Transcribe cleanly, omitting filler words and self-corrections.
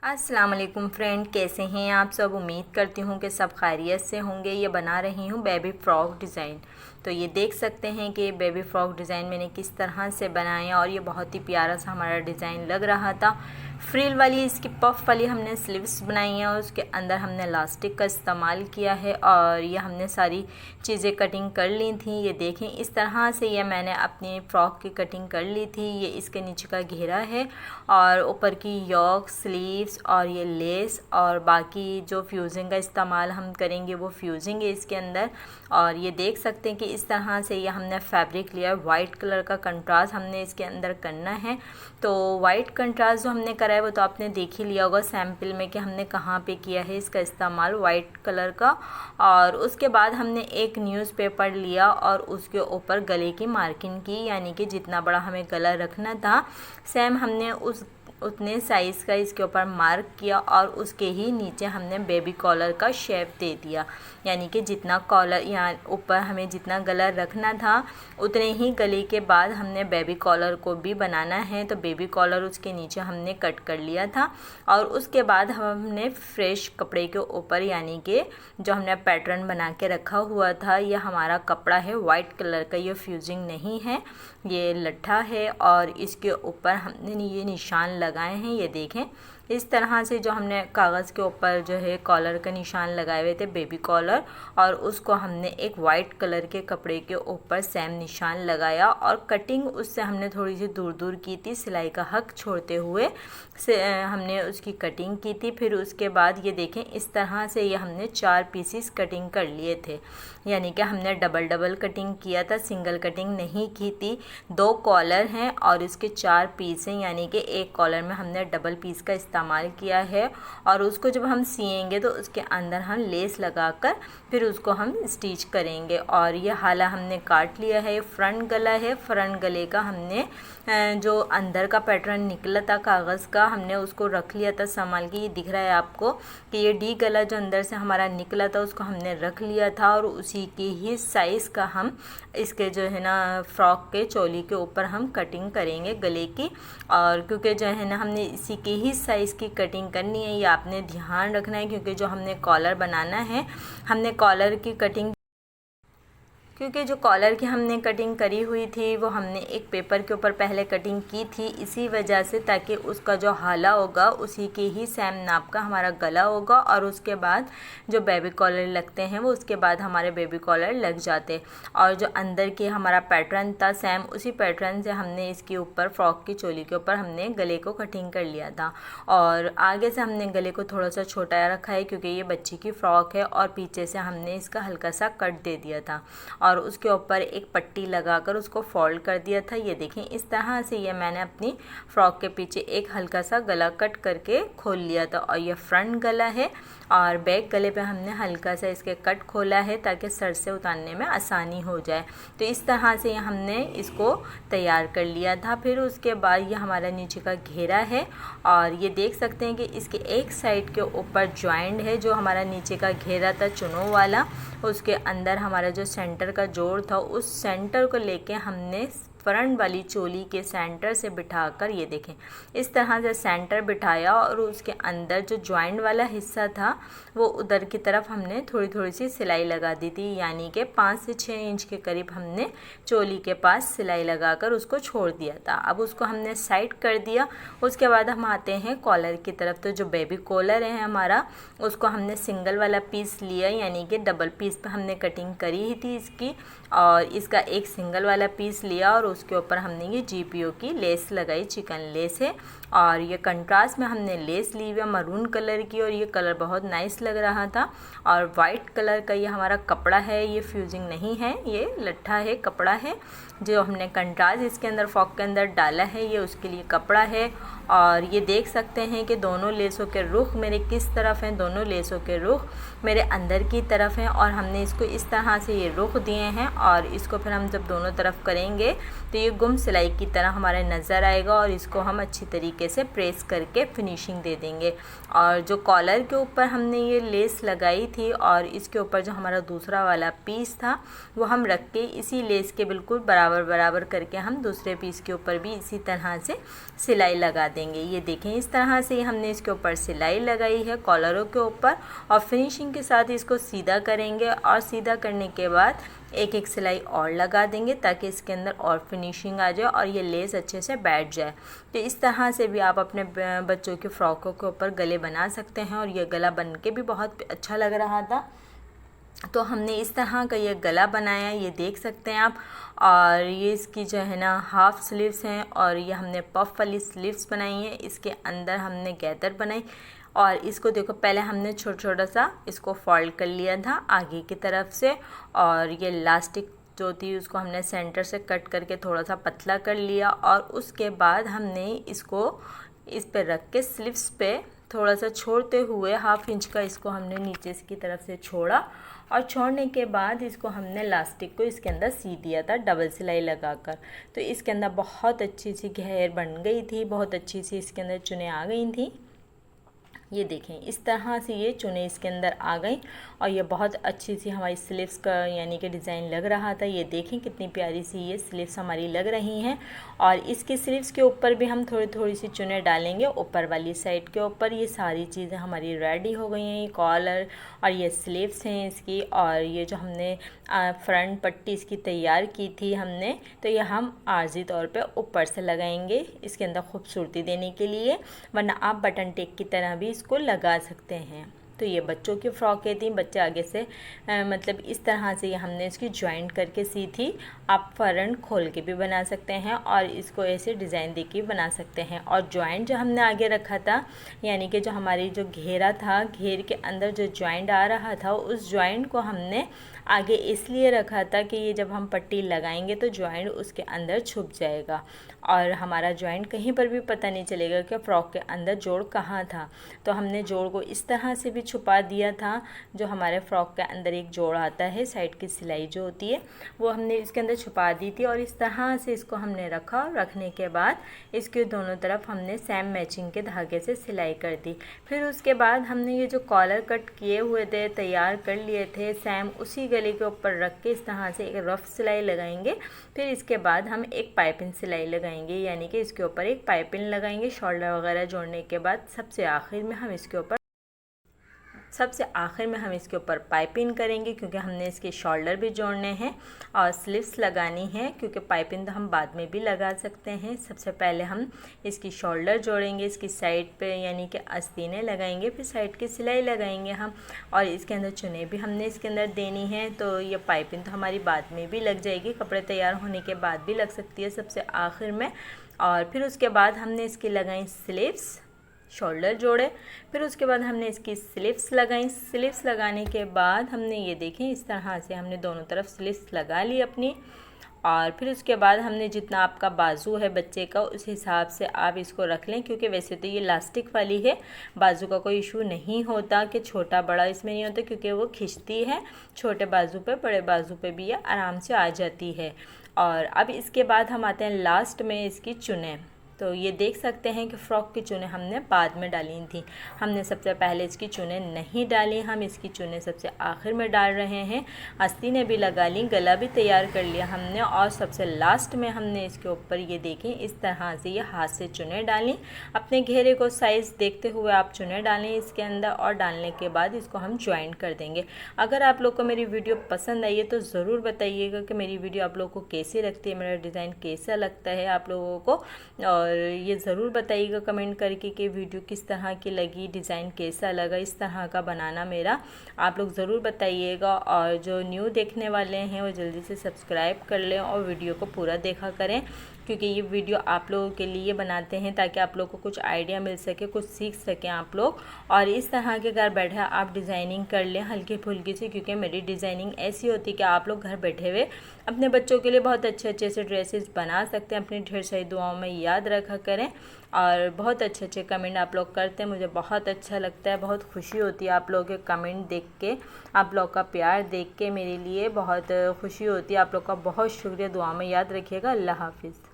अस्सलाम वालेकुम फ्रेंड, कैसे हैं आप सब। उम्मीद करती हूँ कि सब खैरियत से होंगे। ये बना रही हूँ बेबी फ्रॉक डिज़ाइन। तो ये देख सकते हैं कि बेबी फ्रॉक डिज़ाइन मैंने किस तरह से बनाया और ये बहुत ही प्यारा सा हमारा डिज़ाइन लग रहा था। फ्रिल वाली इसकी पफ वाली हमने स्लीव्स बनाई हैं और उसके अंदर हमने इलास्टिक का इस्तेमाल किया है और ये हमने सारी चीज़ें कटिंग कर ली थी। ये देखें, इस तरह से ये मैंने अपनी फ़्रॉक की कटिंग कर ली थी। ये इसके नीचे का घेरा है और ऊपर की योक, स्लीव्स और ये लेस और बाकी जो फ्यूजिंग का इस्तेमाल हम करेंगे वो फ्यूजिंग है इसके अंदर। और ये देख सकते हैं कि इस तरह से ये हमने फैब्रिक लिया, वाइट कलर का कंट्रास्ट हमने इसके अंदर करना है। तो वाइट कंट्रास्ट जो हमने करा है वो तो आपने देख ही लिया होगा सैम्पल में कि हमने कहाँ पे किया है इसका इस्तेमाल वाइट कलर का। और उसके बाद हमने एक न्यूज़पेपर लिया और उसके ऊपर गले की मार्किंग की, यानी कि जितना बड़ा हमें गला रखना था सेम हमने उतने साइज़ का इसके ऊपर मार्क किया और उसके ही नीचे हमने बेबी कॉलर का शेप दे दिया, यानी कि जितना कॉलर यहाँ ऊपर हमें जितना गला रखना था उतने ही गले के बाद हमने बेबी कॉलर को भी बनाना है। तो बेबी कॉलर उसके नीचे हमने कट कर लिया था और उसके बाद हमने फ्रेश कपड़े के ऊपर, यानी कि जो हमने पैटर्न बना के रखा हुआ था, यह हमारा कपड़ा है वाइट कलर का, ये फ्यूजिंग नहीं है, ये लट्ठा है और इसके ऊपर हमने ये निशान लगाए हैं। ये देखें, इस तरह से जो हमने कागज़ के ऊपर जो है कॉलर का निशान लगाए हुए थे बेबी कॉलर, और उसको हमने एक वाइट कलर के कपड़े के ऊपर सेम निशान लगाया और कटिंग उससे हमने थोड़ी सी दूर दूर की थी, सिलाई का हक छोड़ते हुए से हमने उसकी कटिंग की थी। फिर उसके बाद ये देखें, इस तरह से ये हमने 4 पीसीस कटिंग कर लिए थे, यानी कि हमने डबल डबल कटिंग किया था, सिंगल कटिंग नहीं की थी। 2 कॉलर हैं और इसके 4 पीस हैं, यानी कि एक कॉलर में हमने डबल पीस का इस्तेमाल किया है। और उसको जब हम सिएंगे तो उसके अंदर हम लेस लगाकर फिर उसको हम स्टिच करेंगे। और ये हाला हमने काट लिया है, फ्रंट गला है। फ्रंट गले का हमने जो अंदर का पैटर्न निकला था कागज़ का, हमने उसको रख लिया था संभाल के। ये दिख रहा है आपको कि ये डी गला जो अंदर से हमारा निकला था उसको हमने रख लिया था और उसी के ही साइज़ का हम इसके जो है ना फ्रॉक के चोली के ऊपर हम कटिंग करेंगे गले की। और क्योंकि जो है ना हमने इसी के ही साइज़ की कटिंग करनी है, ये आपने ध्यान रखना है, क्योंकि जो हमने कॉलर बनाना है, हमने कॉलर की कटिंग, क्योंकि जो कॉलर की हमने कटिंग करी हुई थी वो हमने एक पेपर के ऊपर पहले कटिंग की थी, इसी वजह से ताकि उसका जो हाला होगा उसी के ही सेम नाप का हमारा गला होगा और उसके बाद जो बेबी कॉलर लगते हैं वो उसके बाद हमारे बेबी कॉलर लग जाते। और जो अंदर के हमारा पैटर्न था सेम उसी पैटर्न से हमने इसके ऊपर फ्रॉक की चोली के ऊपर हमने गले को कटिंग कर लिया था। और आगे से हमने गले को थोड़ा सा छोटा रखा है क्योंकि ये बच्ची की फ़्रॉक है, और पीछे से हमने इसका हल्का सा कट दे दिया था और उसके ऊपर एक पट्टी लगाकर उसको फोल्ड कर दिया था। ये देखें, इस तरह से ये मैंने अपनी फ़्रॉक के पीछे एक हल्का सा गला कट करके खोल लिया था। और ये फ्रंट गला है और बैक गले पे हमने हल्का सा इसके कट खोला है ताकि सर से उतारने में आसानी हो जाए। तो इस तरह से हमने इसको तैयार कर लिया था। फिर उसके बाद ये हमारा नीचे का घेरा है और ये देख सकते हैं कि इसके एक साइड के ऊपर जॉइंट है, जो हमारा नीचे का घेरा था चुनो वाला, उसके अंदर हमारा जो सेंटर का जोड़ था उस सेंटर को लेके हमने फ्रंट वाली चोली के सेंटर से बिठाकर, ये देखें, इस तरह से सेंटर बिठाया और उसके अंदर जो जॉइंट वाला हिस्सा था वो उधर की तरफ हमने थोड़ी थोड़ी सी सिलाई लगा दी थी, यानी कि 5 से 6 इंच के करीब हमने चोली के पास सिलाई लगाकर उसको छोड़ दिया था। अब उसको हमने साइड कर दिया। उसके बाद हम आते हैं कॉलर की तरफ। तो जो बेबी कॉलर है हमारा, उसको हमने सिंगल वाला पीस लिया, यानी कि डबल पीस पे हमने कटिंग करी ही थी इसकी, और इसका एक सिंगल वाला पीस लिया और उसके ऊपर हमने ये GPO की लेस लगाई, चिकन लेस है। और ये कंट्रास्ट में हमने लेस ली हुई मरून कलर की और ये कलर बहुत नाइस लग रहा था। और वाइट कलर का ये हमारा कपड़ा है, ये फ्यूजिंग नहीं है, ये लट्ठा है, कपड़ा है। जो हमने कंट्रास्ट इसके अंदर फ्रॉक के अंदर डाला है ये उसके लिए कपड़ा है। और ये देख सकते हैं कि दोनों लेसों के रुख मेरे किस तरफ हैं, दोनों लेसों के रुख मेरे अंदर की तरफ हैं और हमने इसको इस तरह से ये रुख दिए हैं। और इसको फिर हम जब दोनों तरफ करेंगे तो ये गुम सिलाई की तरह हमारे नज़र आएगा और इसको हम अच्छी तरीके तरीके से प्रेस करके फिनिशिंग दे देंगे। और जो कॉलर के ऊपर हमने ये लेस लगाई थी और इसके ऊपर जो हमारा दूसरा वाला पीस था वो हम रख के इसी लेस के बिल्कुल बराबर बराबर करके हम दूसरे पीस के ऊपर भी इसी तरह से सिलाई लगा देंगे। ये देखें, इस तरह से हमने इसके ऊपर सिलाई लगाई है कॉलरों के ऊपर और फिनिशिंग के साथ इसको सीधा करेंगे और सीधा करने के बाद एक एक सिलाई और लगा देंगे ताकि इसके अंदर और फिनिशिंग आ जाए और ये लेस अच्छे से बैठ जाए। तो इस तरह से भी आप अपने बच्चों के फ्रॉकों के ऊपर गले बना सकते हैं और ये गला बन के भी बहुत अच्छा लग रहा था। तो हमने इस तरह का ये गला बनाया, ये देख सकते हैं आप। और ये इसकी जो है ना हाफ स्लीव्स हैं और ये हमने पफ वाली स्लीव्स बनाई हैं। इसके अंदर हमने गैदर बनाई और इसको देखो, पहले हमने छोटा छोटा सा इसको फोल्ड कर लिया था आगे की तरफ से और ये इलास्टिक जो थी उसको हमने सेंटर से कट करके थोड़ा सा पतला कर लिया और उसके बाद हमने इसको इस पे रख के स्लीव्स पे थोड़ा सा छोड़ते हुए हाफ इंच का इसको हमने नीचे की तरफ से छोड़ा और छोड़ने के बाद इसको हमने इलास्टिक को इसके अंदर सी दिया था डबल सिलाई लगाकर। तो इसके अंदर बहुत अच्छी सी घेर बन गई थी, बहुत अच्छी सी इसके अंदर चुनें आ गई थी। ये देखें, इस तरह से ये चुनें इसके अंदर आ गई और ये बहुत अच्छी सी हमारी स्लीव्स का यानी कि डिज़ाइन लग रहा था। ये देखें कितनी प्यारी सी ये स्लीव्स हमारी लग रही हैं और इसकी स्लीव्स के ऊपर भी हम थोड़ी थोड़ी सी चुनें डालेंगे ऊपर वाली साइड के ऊपर। ये सारी चीज़ें हमारी रेडी हो गई हैं, ये कॉलर और ये स्लीव्स हैं इसकी और ये जो हमने फ्रंट पट्टी इसकी तैयार की थी हमने, तो ये हम आर्जी तौर पे ऊपर से लगाएंगे इसके अंदर खूबसूरती देने के लिए, वरना आप बटन टेक की तरह भी इसको लगा सकते हैं। तो ये बच्चों की फ्रॉकें थी, बच्चे आगे से मतलब इस तरह से ये हमने इसकी जॉइंट करके सी थी। आप फ्रंट खोल के भी बना सकते हैं और इसको ऐसे डिज़ाइन दे के बना सकते हैं। और जॉइंट जो हमने आगे रखा था यानी कि जो हमारी जो घेरा था, घेर के अंदर जो जॉइंट आ रहा था उस जॉइंट को हमने आगे इसलिए रखा था कि ये जब हम पट्टी लगाएंगे तो जॉइंट उसके अंदर छुप जाएगा और हमारा जॉइंट कहीं पर भी पता नहीं चलेगा कि फ्रॉक के अंदर जोड़ कहाँ था। तो हमने जोड़ को इस तरह से भी छुपा दिया था। जो हमारे फ्रॉक के अंदर एक जोड़ आता है, साइड की सिलाई जो होती है वो हमने इसके अंदर छुपा दी थी और इस तरह से इसको हमने रखा। रखने के बाद इसके दोनों तरफ हमने सेम मैचिंग के धागे से सिलाई कर दी। फिर उसके बाद हमने ये जो कॉलर कट किए हुए थे, तैयार कर लिए थे, सेम उसी गले के ऊपर रख के इस तरह से एक रफ सिलाई लगाएंगे। फिर इसके बाद हम एक पाइपिंग सिलाई लगाएंगे यानी कि इसके ऊपर एक पाइपिंग लगाएंगे। शोल्डर वगैरह जोड़ने के बाद सबसे आखिर में हम इसके ऊपर पाइपिंग करेंगे क्योंकि हमने इसके शोल्डर भी जोड़ने हैं और स्लीव्स लगानी है, क्योंकि पाइपिंग तो हम बाद में भी लगा सकते हैं। सबसे पहले हम इसकी शोल्डर जोड़ेंगे, इसकी साइड पे यानी कि आस्तीनें लगाएंगे, फिर साइड की सिलाई लगाएंगे हम और इसके अंदर चुनें भी हमने इसके अंदर देनी है। तो ये पाइपिंग तो हमारी बाद में भी लग जाएगी, कपड़े तैयार होने के बाद भी लग सकती है सबसे आखिर में। और फिर उसके बाद हमने इसकी लगाई स्लीव्स, शोल्डर जोड़े, फिर उसके बाद हमने इसकी स्लीव्स लगाई। स्लीव्स लगाने के बाद हमने ये देखें इस तरह से हमने दोनों तरफ स्लीव्स लगा ली अपनी। और फिर उसके बाद हमने जितना आपका बाजू है बच्चे का उस हिसाब से आप इसको रख लें, क्योंकि वैसे तो ये इलास्टिक वाली है, बाजू का कोई इशू नहीं होता कि छोटा बड़ा इसमें नहीं होता, क्योंकि वो खिंचती है छोटे बाजू पे, बड़े बाजू पे भी ये आराम से आ जाती है। और अब इसके बाद हम आते हैं लास्ट में इसकी चुनें। तो ये देख सकते हैं कि फ़्रॉक की चुनें हमने बाद में डाली थी, हमने सबसे पहले इसकी चुनें नहीं डाली, हम इसकी चुनें सबसे आखिर में डाल रहे हैं। आस्तीनें भी लगा ली, गला भी तैयार कर लिया हमने और सबसे लास्ट में हमने इसके ऊपर ये देखें इस तरह से ये हाथ से चुनें डाली। अपने घेरे को साइज़ देखते हुए आप चुनें डालें इसके अंदर और डालने के बाद इसको हम ज्वाइंट कर देंगे। अगर आप लोग को मेरी वीडियो पसंद आई है तो ज़रूर बताइएगा कि मेरी वीडियो आप लोग को कैसी लगती है, मेरा डिज़ाइन कैसा लगता है आप लोगों को, और ये ज़रूर बताइएगा कमेंट करके कि वीडियो किस तरह की लगी, डिज़ाइन कैसा लगा इस तरह का बनाना मेरा, आप लोग ज़रूर बताइएगा। और जो न्यू देखने वाले हैं वो जल्दी से सब्सक्राइब कर लें और वीडियो को पूरा देखा करें, क्योंकि ये वीडियो आप लोगों के लिए बनाते हैं ताकि आप लोग को कुछ आइडिया मिल सके, कुछ सीख सकें आप लोग। और इस तरह के घर बैठे आप डिज़ाइनिंग कर लें हल्की फुल्की सी, क्योंकि मेरी डिज़ाइनिंग ऐसी होती है कि आप लोग घर बैठे हुए अपने बच्चों के लिए बहुत अच्छे अच्छे से ड्रेसेस बना सकते हैं। अपनी ढेर सारी दुआओं में याद रखा करें और बहुत अच्छे अच्छे कमेंट आप लोग करते हैं, मुझे बहुत अच्छा लगता है, बहुत खुशी होती है आप लोगों के कमेंट देख के, आप लोग का प्यार देख के मेरे लिए बहुत खुशी होती है। आप लोग का बहुत शुक्रिया, दुआ में याद रखिएगा। अल्लाह हाफिज़।